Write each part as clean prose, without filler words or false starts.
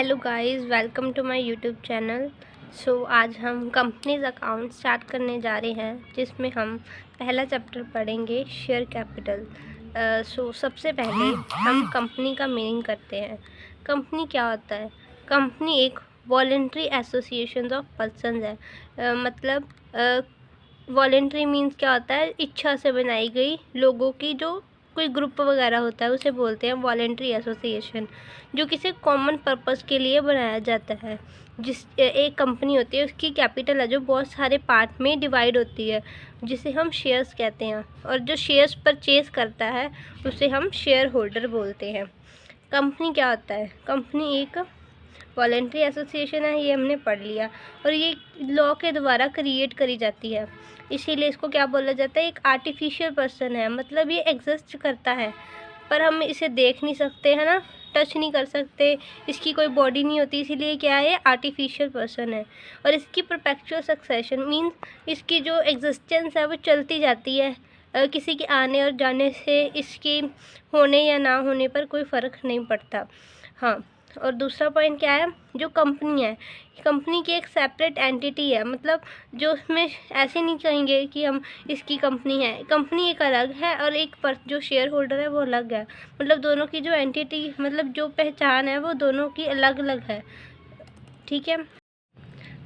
Hello guys, welcome to my YouTube channel. आज हम companies account start करने जा रहे हैं, जिसमें हम पहला चैप्टर पढ़ेंगे शेयर कैपिटल। सबसे पहले हम कंपनी का मीनिंग करते हैं। कंपनी क्या होता है? कंपनी एक वॉलेंट्री एसोसिएशन ऑफ पर्सन्स है। मतलब वॉलेंट्री मीन्स क्या होता है? इच्छा से बनाई गई लोगों की जो कोई ग्रुप वगैरह होता है उसे बोलते हैं वॉलेंट्री एसोसिएशन, जो किसी कॉमन पर्पस के लिए बनाया जाता है। जिस एक कंपनी होती है, उसकी कैपिटल है जो बहुत सारे पार्ट में डिवाइड होती है, जिसे हम शेयर्स कहते हैं, और जो शेयर्स परचेज करता है उसे हम शेयर होल्डर बोलते हैं। कंपनी क्या होता है? कंपनी एक वॉलेंट्री एसोसिएशन है, ये हमने पढ़ लिया, और ये लॉ के द्वारा क्रिएट करी जाती है, इसीलिए इसको क्या बोला जाता है? एक आर्टिफिशियल पर्सन है। मतलब ये एग्जिस्ट करता है पर हम इसे देख नहीं सकते, है ना, टच नहीं कर सकते, इसकी कोई बॉडी नहीं होती, इसीलिए क्या है? आर्टिफिशियल पर्सन है। और इसकी परपेचुअल सक्सेशन मीन्स इसकी जो एग्जिस्टेंस है वो चलती जाती है। किसी के आने और जाने से इसकी होने या ना होने पर कोई फ़र्क नहीं पड़ता। हाँ, और दूसरा पॉइंट क्या है? जो कंपनी है, कंपनी की एक सेपरेट एंटिटी है। मतलब जो उसमें ऐसे नहीं कहेंगे कि हम इसकी कंपनी है। कंपनी एक अलग है और एक पर जो शेयर होल्डर है वो अलग है। मतलब दोनों की जो एंटिटी, मतलब जो पहचान है वो दोनों की अलग अलग है। ठीक है,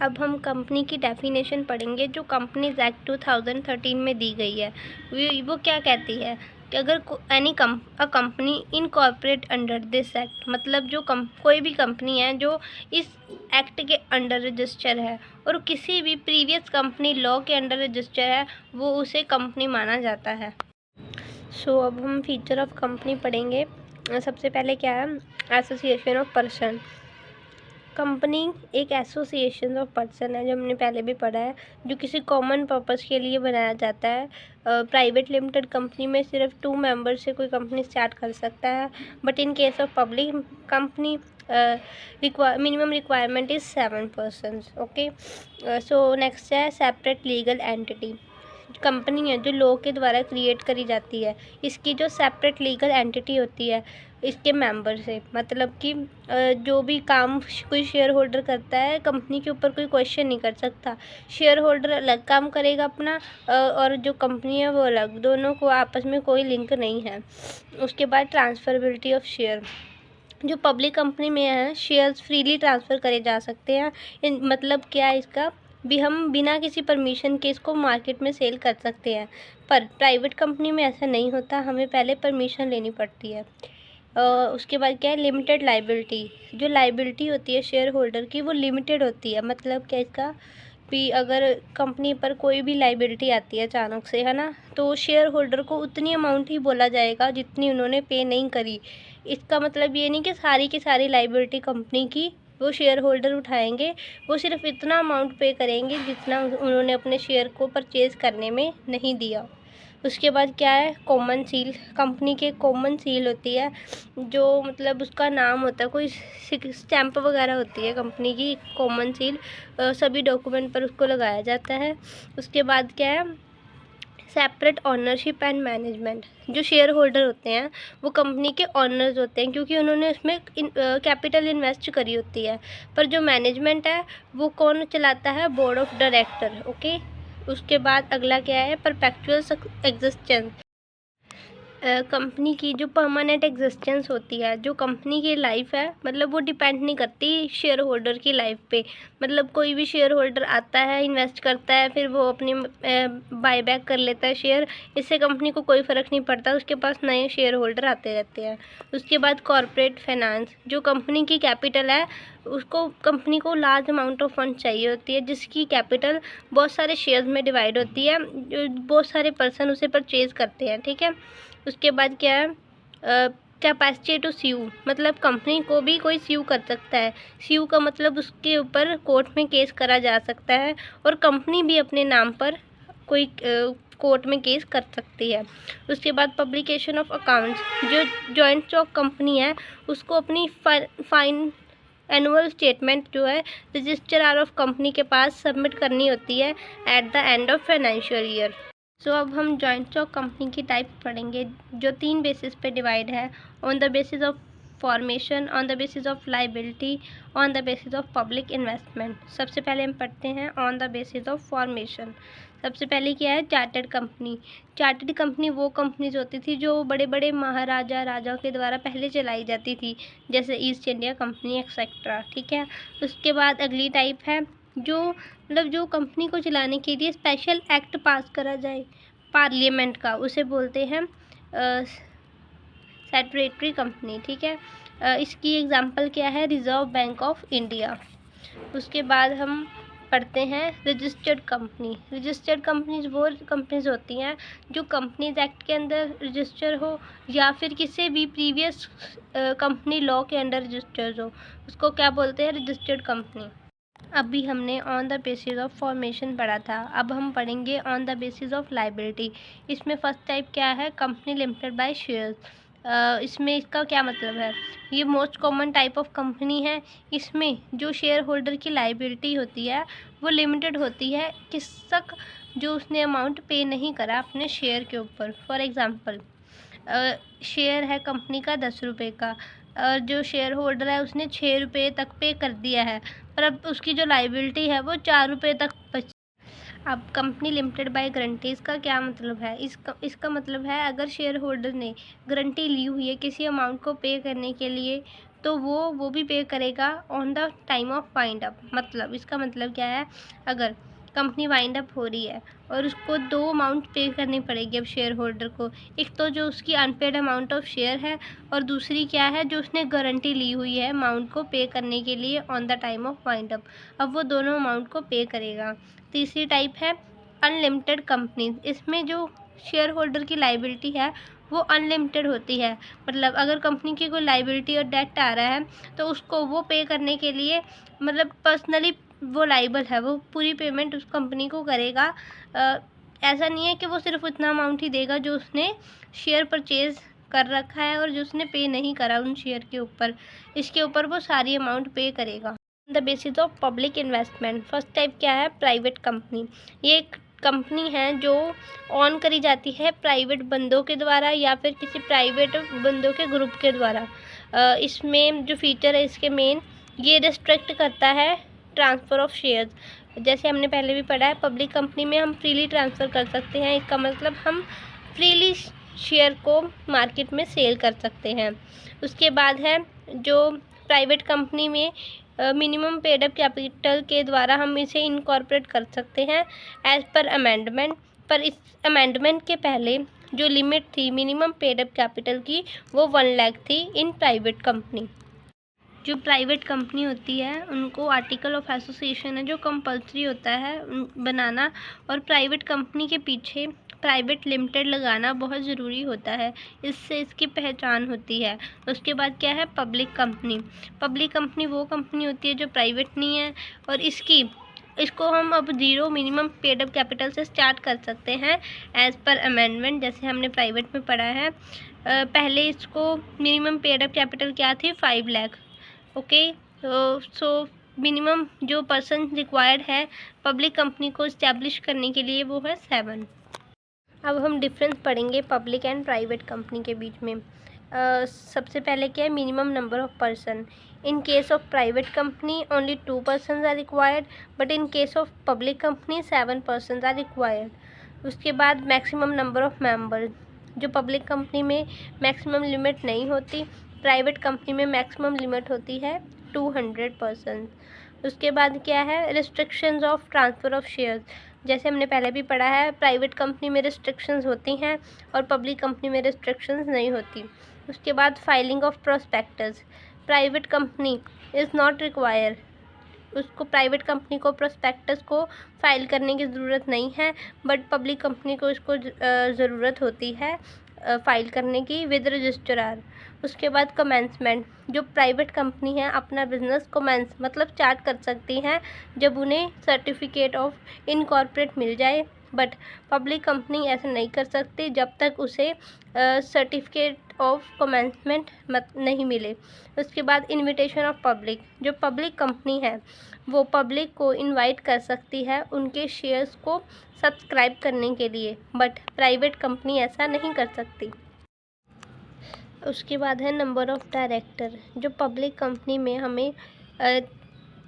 अब हम कंपनी की डेफिनेशन पढ़ेंगे जो कंपनीज एक्ट 2013 में दी गई है। वो क्या कहती है कि अगर any a company incorporate under this act, मतलब जो कोई भी कंपनी है जो इस एक्ट के अंडर रजिस्टर है और किसी भी प्रीवियस कंपनी लॉ के अंडर रजिस्टर है, वो उसे कंपनी माना जाता है। अब हम फीचर ऑफ कंपनी पढ़ेंगे। सबसे पहले क्या है? Association of person. कंपनी एक एसोसिएशन ऑफ पर्सन है, जो हमने पहले भी पढ़ा है, जो किसी कॉमन पर्पस के लिए बनाया जाता है। प्राइवेट लिमिटेड कंपनी में सिर्फ 2 मेंबर से कोई कंपनी स्टार्ट कर सकता है, but in case of public company minimum requirement is 7 persons. Okay, next है सेपरेट लीगल एंटिटी। कंपनी है जो लॉ के द्वारा क्रिएट करी जाती है, इसकी जो सेपरेट लीगल एंटिटी होती है इसके मेंबर से। मतलब कि जो भी काम कोई शेयर होल्डर करता है, कंपनी के ऊपर कोई क्वेश्चन नहीं कर सकता। शेयर होल्डर अलग काम करेगा अपना, और जो कंपनी है वो अलग, दोनों को आपस में कोई लिंक नहीं है। उसके बाद ट्रांसफरेबिलिटी ऑफ शेयर। जो पब्लिक कंपनी में है, शेयर्स फ्रीली ट्रांसफ़र करे जा सकते हैं। मतलब क्या है इसका? भी हम बिना किसी परमिशन के इसको मार्केट में सेल कर सकते हैं, पर प्राइवेट कंपनी में ऐसा नहीं होता, हमें पहले परमिशन लेनी पड़ती है। उसके बाद क्या है? Limited liability. जो लाइबिलिटी होती है शेयर होल्डर की, वो लिमिटेड होती है। मतलब क्या इसका? भी अगर कंपनी पर कोई भी लाइबिलिटी आती है अचानक से, है ना, तो शेयर होल्डर को उतनी अमाउंट ही बोला जाएगा जितनी उन्होंने पे नहीं करी। इसका मतलब ये नहीं कि सारी की सारी लाइबिलिटी कंपनी की वो शेयर होल्डर उठाएंगे। वो सिर्फ इतना अमाउंट पे करेंगे जितना उन्होंने अपने शेयर को परचेज़ करने में नहीं दिया। उसके बाद क्या है? Common seal. कंपनी की कॉमन सील होती है, जो मतलब उसका नाम होता है, कोई स्टैंप वगैरह होती है कंपनी की कॉमन सील, सभी डॉक्यूमेंट पर उसको लगाया जाता है। उसके बाद क्या है? Separate ownership and management. जो शेयर होल्डर होते हैं वो कंपनी के ऑनर्स होते हैं, क्योंकि उन्होंने उसमें कैपिटल इन्वेस्ट करी होती है। पर जो मैनेजमेंट है वो कौन चलाता है? Board of director. ओके, उसके बाद अगला क्या है? Perpetual existence. कंपनी की जो परमानेंट एग्जिस्टेंस होती है, जो कंपनी की लाइफ है, मतलब वो डिपेंड नहीं करती शेयर होल्डर की लाइफ पे। मतलब कोई भी शेयर होल्डर आता है, इन्वेस्ट करता है, फिर वो अपनी बाय बैक कर लेता है शेयर, इससे कंपनी को कोई फ़र्क नहीं पड़ता, उसके पास नए शेयर होल्डर आते रहते हैं। उसके बाद कॉरपोरेट फाइनेंस। जो कंपनी की कैपिटल है, उसको कंपनी को लार्ज अमाउंट ऑफ फंड चाहिए होती है, जिसकी कैपिटल बहुत सारे शेयर्स में डिवाइड होती है, बहुत सारे पर्सन उसे परचेज़ करते हैं। ठीक है, उसके बाद क्या है? कैपेसिटी टू स्यू। मतलब कंपनी को भी कोई स्यू कर सकता है। स्यू का मतलब उसके ऊपर कोर्ट में केस करा जा सकता है, और कंपनी भी अपने नाम पर कोई कोर्ट में केस कर सकती है। उसके बाद पब्लिकेशन ऑफ अकाउंट्स। जो जॉइंट स्टॉक कंपनी है उसको अपनी फाइन एनुअल स्टेटमेंट जो है रजिस्ट्रार ऑफ कंपनी के पास सबमिट करनी होती है at the end of financial year. अब हम जॉइंट स्टॉक कंपनी की टाइप पढ़ेंगे, जो 3 बेसिस पे डिवाइड है। On the basis of formation, on the basis of liability, on the basis of public investment. सबसे पहले हम पढ़ते हैं on the basis of formation. सबसे पहले क्या है, चार्टर्ड कंपनी। चार्टर्ड कंपनी वो कंपनीज होती थी जो बड़े बड़े महाराजा राजाओं के द्वारा पहले चलाई जाती थी, जैसे ईस्ट इंडिया कंपनी एक्सेट्रा। ठीक है, उसके बाद अगली टाइप है जो कंपनी को चलाने के लिए स्पेशल एक्ट पास करा जाए पार्लियामेंट का, उसे बोलते हैं स्टैट्यूटरी कंपनी। ठीक है, इसकी एग्जांपल क्या है, रिजर्व बैंक ऑफ इंडिया। उसके बाद हम पढ़ते हैं रजिस्टर्ड कंपनी। रजिस्टर्ड कंपनीज वो कंपनीज होती हैं जो कंपनीज एक्ट के अंदर रजिस्टर हो या फिर किसी भी प्रीवियस कंपनी लॉ के अंडर रजिस्टर्ड हो, उसको क्या बोलते हैं, रजिस्टर्ड कंपनी। अभी हमने on the basis of formation पढ़ा था, अब हम पढ़ेंगे on the basis of liability. इसमें फर्स्ट टाइप क्या है, कंपनी लिमिटेड बाय शेयर्स। इसमें इसका क्या मतलब है, ये most common type of company है। इसमें जो शेयर होल्डर की लाइबिलिटी होती है वो लिमिटेड होती है किस तक, जो उसने अमाउंट पे नहीं करा अपने शेयर के ऊपर। फॉर एग्ज़ाम्पल, शेयर है कंपनी का 10 रुपये का, और जो शेयर होल्डर है उसने 6 रुपये तक पे कर दिया है, पर अब उसकी जो लाइबिलिटी है वो 4 रुपये तक बच। अब कंपनी लिमिटेड बाय गारंटीज़ का क्या मतलब है, इसका मतलब है अगर शेयर होल्डर ने गारंटी ली हुई है किसी अमाउंट को पे करने के लिए, तो वो भी पे करेगा on the time of wind up. मतलब इसका मतलब क्या है, अगर कंपनी वाइंड अप हो रही है और उसको 2 अमाउंट पे करनी पड़ेगी अब शेयर होल्डर को, एक तो जो उसकी अनपेड अमाउंट ऑफ शेयर है, और दूसरी क्या है, जो उसने गारंटी ली हुई है अमाउंट को पे करने के लिए on the time of wind up. अब वो दोनों अमाउंट को पे करेगा। तीसरी टाइप है अनलिमिटेड कंपनी। इसमें जो शेयर होल्डर की लाइबिलिटी है वो अनलिमिटेड होती है। मतलब अगर कंपनी की कोई लाइबिलिटी और डेट आ रहा है तो उसको वो पे करने के लिए, मतलब पर्सनली वो लाइबल है, वो पूरी पेमेंट उस कंपनी को करेगा। ऐसा नहीं है कि वो सिर्फ उतना अमाउंट ही देगा जो उसने शेयर परचेज़ कर रखा है और जो उसने पे नहीं करा उन शेयर के ऊपर, इसके ऊपर वो सारी अमाउंट पे करेगा। The basis of public investment. First type क्या है, प्राइवेट कंपनी। ये एक कंपनी है जो ऑन करी जाती है प्राइवेट बंदों के द्वारा या फिर किसी प्राइवेट बंदों के ग्रुप के द्वारा। इसमें जो फीचर है इसके मेन, ये रिस्ट्रिक्ट करता है ट्रांसफ़र ऑफ शेयर्स। जैसे हमने पहले भी पढ़ा है, पब्लिक कंपनी में हम फ्रीली ट्रांसफ़र कर सकते हैं, इसका मतलब हम फ्रीली शेयर को मार्केट में सेल कर सकते हैं। उसके बाद है जो प्राइवेट कंपनी में मिनिमम पेड अप कैपिटल के द्वारा हम इसे इनकॉर्पोरेट कर सकते हैं एज़ पर अमेंडमेंट। पर इस अमेंडमेंट के पहले जो लिमिट थी मिनिमम पेड अप कैपिटल की, वो 1 लाख थी इन प्राइवेट कंपनी। जो प्राइवेट कंपनी होती है उनको आर्टिकल ऑफ एसोसिएशन है जो कंपलसरी होता है बनाना, और प्राइवेट कंपनी के पीछे प्राइवेट लिमिटेड लगाना बहुत ज़रूरी होता है, इससे इसकी पहचान होती है। उसके बाद क्या है, पब्लिक कंपनी। पब्लिक कंपनी वो कंपनी होती है जो प्राइवेट नहीं है, और इसको हम अब 0 मिनिमम पेड अप कैपिटल से स्टार्ट कर सकते हैं एज़ पर अमेंडमेंट, जैसे हमने प्राइवेट में पढ़ा है। पहले इसको मिनिमम पेड अप कैपिटल क्या थी, 5 लाख। ओके, सो मिनिमम जो पर्सन रिक्वायर्ड है पब्लिक कंपनी को इस्टेब्लिश करने के लिए वो है 7। अब हम डिफरेंस पढ़ेंगे पब्लिक एंड प्राइवेट कंपनी के बीच में। सबसे पहले क्या है, minimum number of person. In case of private company only 2 person are required, but in case of public company 7 person are required. उसके बाद मैक्सिमम नंबर ऑफ मेंबर। जो पब्लिक कंपनी में मैक्सिमम लिमिट नहीं होती, प्राइवेट कंपनी में maximum limit होती है 200 person. उसके बाद क्या है, restrictions of transfer of shares. जैसे हमने पहले भी पढ़ा है, प्राइवेट कंपनी में रिस्ट्रिक्शंस होती हैं और पब्लिक कंपनी में रिस्ट्रिक्शंस नहीं होती। उसके बाद filing of prospectus. Private company is not require, उसको प्राइवेट कंपनी को प्रोस्पेक्टस को फाइल करने की ज़रूरत नहीं है, बट पब्लिक कंपनी को इसको ज़रूरत होती है फाइल करने की विद रजिस्ट्रार। उसके बाद कमेंसमेंट। जो प्राइवेट कंपनी है अपना बिजनेस कमेंस मतलब स्टार्ट कर सकती हैं जब उन्हें सर्टिफिकेट ऑफ इनकॉर्पोरेट मिल जाए, बट पब्लिक कंपनी ऐसा नहीं कर सकती जब तक उसे सर्टिफिकेट ऑफ कमेंसमेंट नहीं मिले। उसके बाद इनविटेशन ऑफ पब्लिक। जो पब्लिक कंपनी है वो पब्लिक को इनवाइट कर सकती है उनके शेयर्स को सब्सक्राइब करने के लिए, बट प्राइवेट कंपनी ऐसा नहीं कर सकती। उसके बाद है नंबर ऑफ़ डायरेक्टर। जो पब्लिक कंपनी में हमें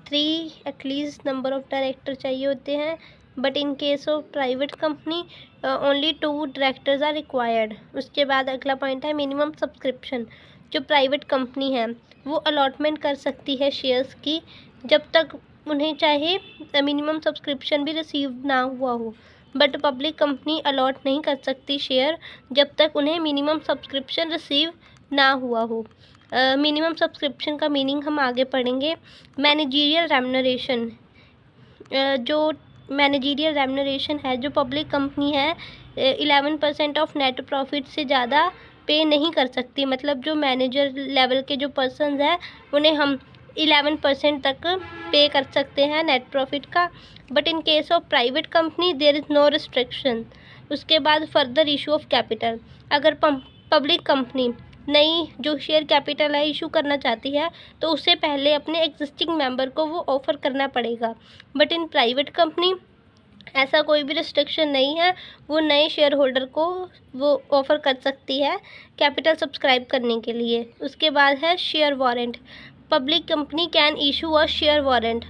3 एटलीस्ट नंबर ऑफ़ डायरेक्टर चाहिए होते हैं, but in case of private company only 2 directors are required. उसके बाद अगला पॉइंट है मिनिमम सब्सक्रिप्शन। जो प्राइवेट कंपनी है वो अलॉटमेंट कर सकती है शेयर्स की जब तक उन्हें चाहे मिनिमम सब्सक्रिप्शन भी रिसीव ना हुआ हो, बट पब्लिक कंपनी अलॉट नहीं कर सकती शेयर जब तक उन्हें मिनिमम सब्सक्रिप्शन रिसीव ना हुआ हो। मिनिमम सब्सक्रिप्शन का मीनिंग हम आगे पढ़ेंगे। मैनेजीरियल रेम्युनरेशन, जो मैनेजीरियल रेम्युनरेशन है, जो पब्लिक कंपनी है 11% ऑफ नेट प्रॉफिट से ज़्यादा पे नहीं कर सकती। मतलब जो मैनेजर लेवल के जो पर्सन्स हैं उन्हें हम 11% तक पे कर सकते हैं नेट प्रॉफिट का, but in case of private company there is no restriction. उसके बाद फर्दर इशू ऑफ कैपिटल। अगर पब्लिक कंपनी नई जो शेयर कैपिटल है इशू करना चाहती है तो उससे पहले अपने एग्जिस्टिंग मेंबर को वो ऑफ़र करना पड़ेगा, बट इन प्राइवेट कंपनी ऐसा कोई भी रिस्ट्रिक्शन नहीं है। वो नए शेयर होल्डर को वो ऑफ़र कर सकती है कैपिटल सब्सक्राइब करने के लिए। उसके बाद है share warrant. Public company can issue a share warrant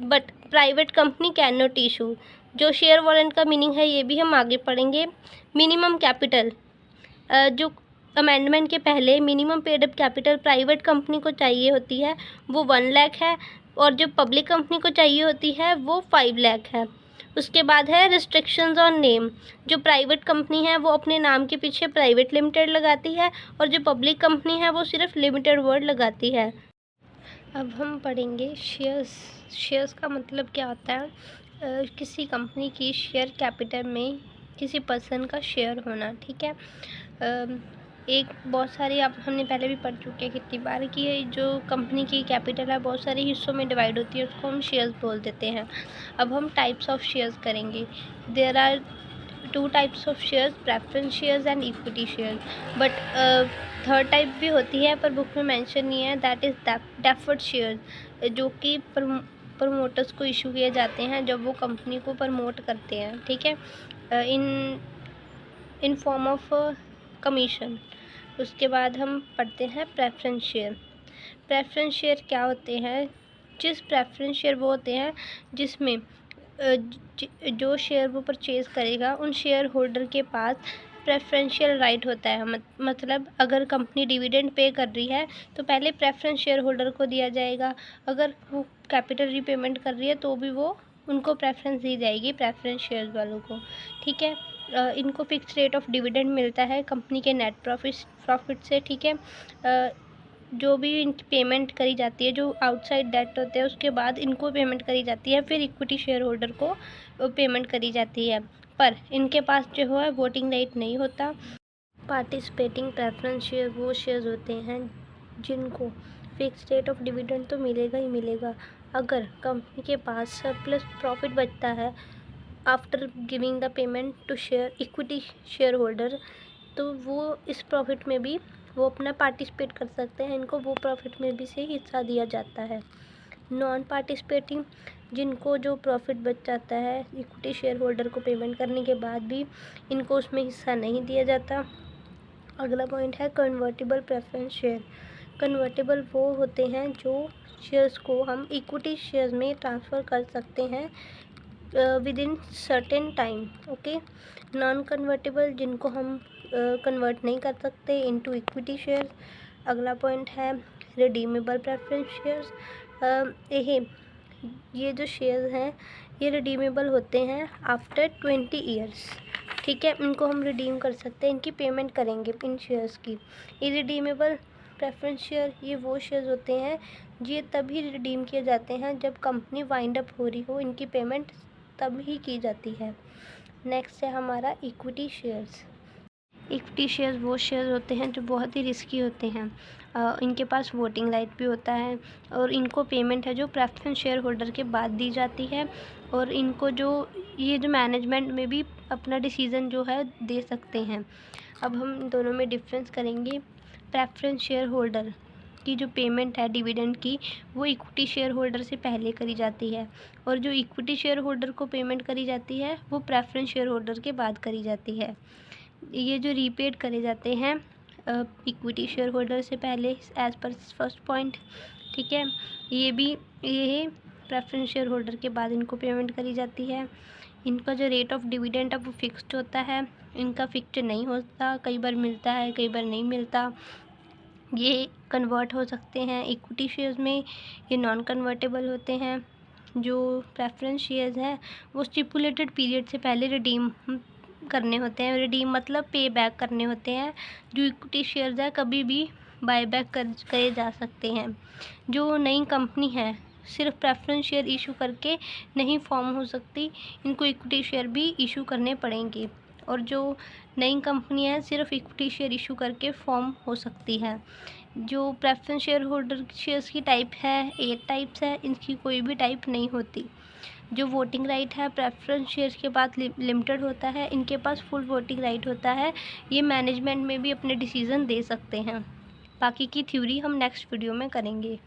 but private company can not issue. जो शेयर वारंट का मीनिंग है ये भी हम आगे पढ़ेंगे। मिनिमम कैपिटल, जो अमेंडमेंट के पहले minimum paid up capital private company को चाहिए होती है वो 1 लाख है, और जो पब्लिक कंपनी को चाहिए होती है वो 5 लाख है। उसके बाद है रिस्ट्रिक्शंस ऑन नेम। जो प्राइवेट कंपनी है वो अपने नाम के पीछे प्राइवेट लिमिटेड लगाती है, और जो पब्लिक कंपनी है वो सिर्फ लिमिटेड वर्ड लगाती है। अब हम पढ़ेंगे शेयर्स। शेयर्स का मतलब क्या होता है? किसी कंपनी की शेयर कैपिटल में किसी पर्सन का शेयर होना, ठीक है। एक बहुत सारी आप हमने पहले भी पढ़ चुके हैं कितनी बार कि ये जो कंपनी की कैपिटल है बहुत सारे हिस्सों में डिवाइड होती है, उसको हम शेयर्स बोल देते हैं। अब हम टाइप्स ऑफ शेयर्स करेंगे। There are 2 types of shares, preference shares and equity shares. But third type भी होती है पर बुक में मेंशन नहीं है, दैट इज़ डेफर्ड शेयर्स, जो कि प्रमोटर्स को इशू किए जाते हैं जब वो कंपनी को प्रमोट करते हैं, ठीक है, इन फॉर्म ऑफ कमीशन। उसके बाद हम पढ़ते हैं प्रेफरेंस शेयर। प्रेफरेंस शेयर क्या होते हैं? जिस प्रेफरेंस शेयर वो होते हैं जिसमें जो शेयर वो परचेज़ करेगा उन शेयर होल्डर के पास प्रेफरेंशियल राइट होता है। मतलब अगर कंपनी डिविडेंड पे कर रही है तो पहले प्रेफरेंस शेयर होल्डर को दिया जाएगा। अगर वो कैपिटल रीपेमेंट कर रही है तो भी वो उनको प्रेफरेंस दी जाएगी, प्रेफरेंस शेयर्स वालों को, ठीक है। इनको फिक्स रेट ऑफ डिविडेंड मिलता है कंपनी के नेट प्रॉफिट से, ठीक है। जो भी इनकी पेमेंट करी जाती है, जो आउटसाइड डेट होते हैं उसके बाद इनको पेमेंट करी जाती है, फिर इक्विटी शेयर होल्डर को पेमेंट करी जाती है, पर इनके पास जो है वोटिंग राइट नहीं होता। पार्टिसिपेटिंग प्रेफरेंस शेयर वो शेयर्स होते हैं जिनको फिक्स रेट ऑफ डिविडेंड तो मिलेगा ही मिलेगा। अगर कंपनी के पास सरप्लस प्रॉफिट बचता है after giving the payment to share equity share holder, तो वो इस प्रॉफिट में भी वो अपना पार्टिसिपेट कर सकते हैं। इनको वो प्रॉफिट में भी से हिस्सा दिया जाता है। नॉन पार्टिसिपेटिंग, जिनको जो प्रॉफिट बच जाता है इक्विटी शेयर होल्डर को पेमेंट करने के बाद भी इनको उसमें हिस्सा नहीं दिया जाता। अगला पॉइंट है कन्वर्टेबल प्रेफरेंस शेयर। कन्वर्टेबल वो होते हैं जो शेयर्स को हम इक्विटी शेयर्स में ट्रांसफ़र कर सकते हैं with in certain time, okay. Non convertible, जिनको हम कन्वर्ट नहीं कर सकते इनटू इक्विटी शेयर्स। अगला पॉइंट है रिडीमेबल प्रेफरेंस शेयर्स। ये जो शेयर्स हैं ये रिडीमेबल होते हैं आफ्टर 20 ईयर्स, ठीक है। इनको हम रिडीम कर सकते हैं, इनकी पेमेंट करेंगे इन शेयर्स की। इरिडीमेबल प्रेफरेंस शेयर ये वो शेयर्स होते हैं ये तभी रिडीम किए जाते हैं जब कंपनी वाइंड अप हो रही हो, इनकी पेमेंट तब ही की जाती है। नेक्स्ट है हमारा इक्विटी शेयर्स। इक्विटी शेयर्स वो शेयर्स होते हैं जो बहुत ही रिस्की होते हैं। इनके पास वोटिंग राइट भी होता है और इनको पेमेंट है जो प्रेफरेंस शेयर होल्डर के बाद दी जाती है, और इनको जो मैनेजमेंट में भी अपना डिसीज़न जो है दे सकते हैं। अब हम दोनों में डिफरेंस करेंगे। प्रेफरेंस शेयर होल्डर की जो पेमेंट है डिविडेंड की वो इक्विटी शेयर होल्डर से पहले करी जाती है, और जो इक्विटी शेयर होल्डर को पेमेंट करी जाती है वो प्रेफरेंस शेयर होल्डर के बाद करी जाती है। ये जो रीपेड करे जाते हैं इक्विटी शेयर होल्डर से पहले एज पर फर्स्ट पॉइंट, ठीक है। ये प्रेफरेंस शेयर होल्डर के बाद इनको पेमेंट करी जाती है। इनका जो रेट ऑफ डिविडेंड है वो फिक्स्ड होता है, इनका फिक्स्ड नहीं होता, कई बार मिलता है कई बार नहीं मिलता। ये कन्वर्ट हो सकते हैं इक्विटी शेयर्स में, ये नॉन कन्वर्टेबल होते हैं। जो प्रेफरेंस शेयर्स हैं वो स्टिपुलेटेड पीरियड से पहले रिडीम करने होते हैं। रिडीम मतलब पे बैक करने होते हैं। जो इक्विटी शेयर्स है कभी भी बाय बैक करे जा सकते हैं। जो नई कंपनी है सिर्फ प्रेफरेंस शेयर इशू करके नहीं फॉर्म हो सकती, इनको इक्विटी शेयर भी इशू करने पड़ेंगे। और जो नई कंपनी है सिर्फ इक्विटी शेयर इशू करके फॉर्म हो सकती है। जो प्रेफरेंस शेयर होल्डर शेयर्स की टाइप है 8 टाइप्स है, इनकी कोई भी टाइप नहीं होती। जो वोटिंग राइट है प्रेफरेंस शेयर्स के बाद लिमिटेड होता है, इनके पास फुल वोटिंग राइट होता है। ये मैनेजमेंट में भी अपने डिसीज़न दे सकते हैं। बाकी की थ्योरी हम नेक्स्ट वीडियो में करेंगे।